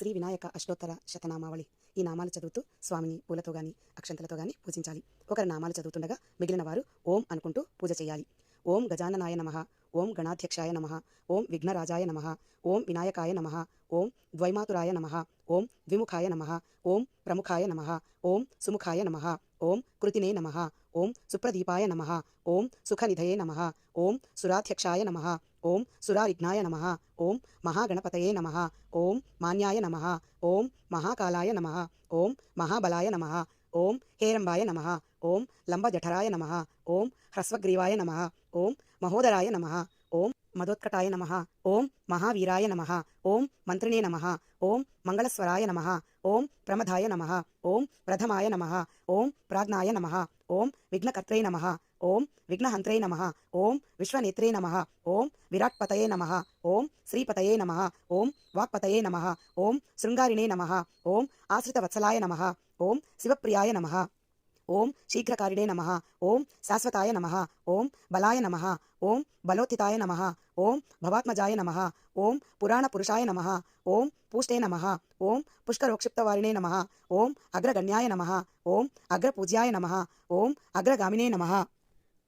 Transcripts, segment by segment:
శ్రీ వినాయక అష్టోత్తర శతనామావళి. ఈ నామాలు చదువుతూ స్వామిని పూలతో గాని అక్షంతలతో గాని పూజించాలి. ఒకరి నామాలు చదువుతుండగా మిగిలిన వారు ఓం అనుకుంటూ పూజ చేయాలి. ఓం గజాననాయ నమః, ఓం గణాధ్యక్షాయ నమః, ఓం విఘ్నరాజాయ నమః, ఓం వినాయకాయ నమః, ఓం ద్వైమాతురాయ నమః, ఓం ద్విముఖాయ నమః, ఓం ప్రముఖాయ నమః, ఓం సుముఖాయ నమః, ఓం కృతినే నమః, ఓం సుప్రదీపాయ నమః, ఓం సుఖనిధయే నమః, ఓం సురాధ్యక్షాయ నమః, ఓం సురారిఘ్నాయ నమః, ఓం మహాగణపతయే నమః, ఓం మాన్యాయ నమః, ఓం మహాకాలాయ నమః, ఓం మహాబలాయ నమః, ఓం హేరంబాయ నమః, ఓం లంబజఠరాయ నమః, ఓం హ్రస్వగ్రీవాయ నమః, ఓం మహోదరాయ నమః, ఓం మదోత్కటాయ నమః, ఓం మహావీరాయ నమః, ఓం మంత్రిణే నమః, ఓం మంగళస్వరాయ నమః, ఓం ప్రమదాయ నమః, ఓం ప్రథమాయ నమః, ఓం ప్రాజ్ఞాయ నమః, ఓం విఘ్నకర్త్రే నమః, ఓం విఘ్నహంత్రే నమః, ఓం విశ్వనేత్రే నమః, ఓం విరాట్పతయే నమః, ఓం శ్రీపతయే నమః, ఓం వాక్పతయే నమః, ఓం శృంగారిణే నమః, ఓం ఆశ్రితవత్సలాయ నమః, ఓం శివప్రియాయ నమః, ఓం శీఘ్రకారిణే నమః, ఓం శాశ్వతాయ నమః, ఓం బలాయ నమః, ఓం బలోత్థితాయ నమః, ఓం భవాత్మజాయ నమః, ఓం పురాణపురుషాయ నమః, ఓం పూష్టే నమః, ఓం పుష్కరోక్షిప్తవారిణే నమః, ఓం అగ్రగణ్యాయ నమః, ఓం అగ్రపూజ్యాయ నమః, ఓం అగ్రగామినే నమః,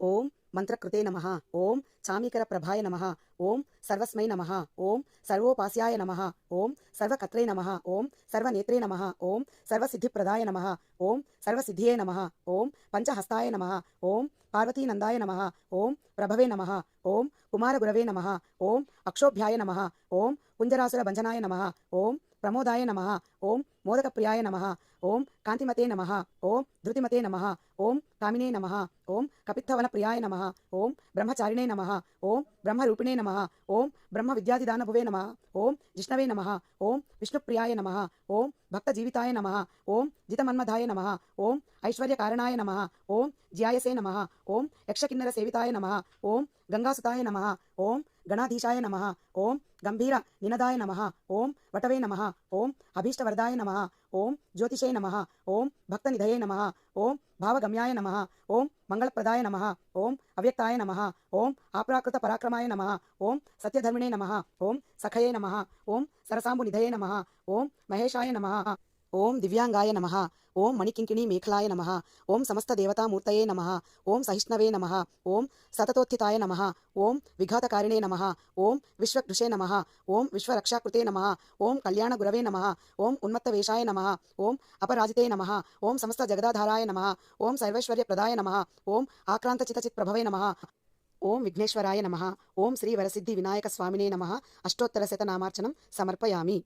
ఓం మంత్రకృతే నమః, ఓం చామీకర ప్రభాయ నమః, ఓం సర్వస్మై నమః, ఓం సర్వోపాస్యాయ నమః, ఓం సర్వకత్రే నమః, ఓం సర్వనేత్రే నమః, ఓం సర్వసిద్ధిప్రదాయ నమః, ఓం సర్వసిద్ధియే నమః, ఓం పంచహస్తాయ నమః, ఓం పార్వతీనందాయ నమః, ఓం ప్రభవే నమః, ఓం కుమారగురవే నమః, ఓం అక్షోభ్యాయ నమః, ఓం కుంజరాసురభంజనాయ నమః, ఓం ప్రమోదాయ నమః, ఓం మోదకప్రియాయ నమః, ఓం కాంతిమతే నమః, ఓం ధృతిమతే నమః, ఓం కామినే నమః, ఓం కపిత్తవనప్రియాయ నమః, ఓం బ్రహ్మచారిణే నమః, ఓం బ్రహ్మరూపిణే నమః, ఓం బ్రహ్మవిద్యాధిదానభువే నమః, ఓం జిష్ణవే నమః, ఓం విష్ణుప్రియాయ నమః, ఓం భక్తజీవితాయ నమః, ఓం జితమన్మధాయ నమః, ఓం ఐశ్వర్యకారణాయ నమః, ఓం జ్యాయసే నమః, ఓం యక్షకిన్నర సేవితాయ నమః, ఓం గంగాసుతాయ నమః, ఓం గణాధీశాయ నమః, ఓం గంభీర నినదాయ నమః, ఓం వటవే నమః, ఓం అభీష్టవరదాయ నమః, ఓం జ్యోతిషే నమః, ఓం భక్తనిధయే నమః, ఓం భావగమ్యాయ నమః, ఓం మంగళప్రదాయ నమః, ఓం అవ్యక్తాయ నమః, ఓం ఆప్రాకృత పరాక్రమాయ నమః, ఓం సత్యధర్మిణే నమః, ఓం సఖయే నమః, ఓం సరసాంబునిధయే నమః, ఓం మహేశాయ నమః, ఓం దివ్యాంగాయ నమః, ఓం మణికింకిణీ మేఖలాయ నమః, ఓం సమస్తదేవతామూర్తయే నమః, ఓం సహిష్ణవే నమః, ఓం సతతోత్థితాయ నమః, ఓం విఘాతకారిణే నమః, ఓం విశ్వకృషే నమః, ఓం విశ్వరక్షాకృతే నమః, ఓం కళ్యాణగురవే నమః, ఓం ఉన్మత్తవేషాయ నమః, ఓం అపరాజితే నమః, ఓం సమస్త జగదాధారాయ నమః, ఓం సర్వైశ్వర్యప్రదాయ నమః, ఓం ఆక్రాంతచితచిత్ప్రభవే నమః, ఓం విఘ్నేశ్వరాయ నమః, ఓం శ్రీ వరసిద్ధి వినాయక స్వామినే నమః. అష్టోత్తర శతనామార్చనం సమర్పయామి.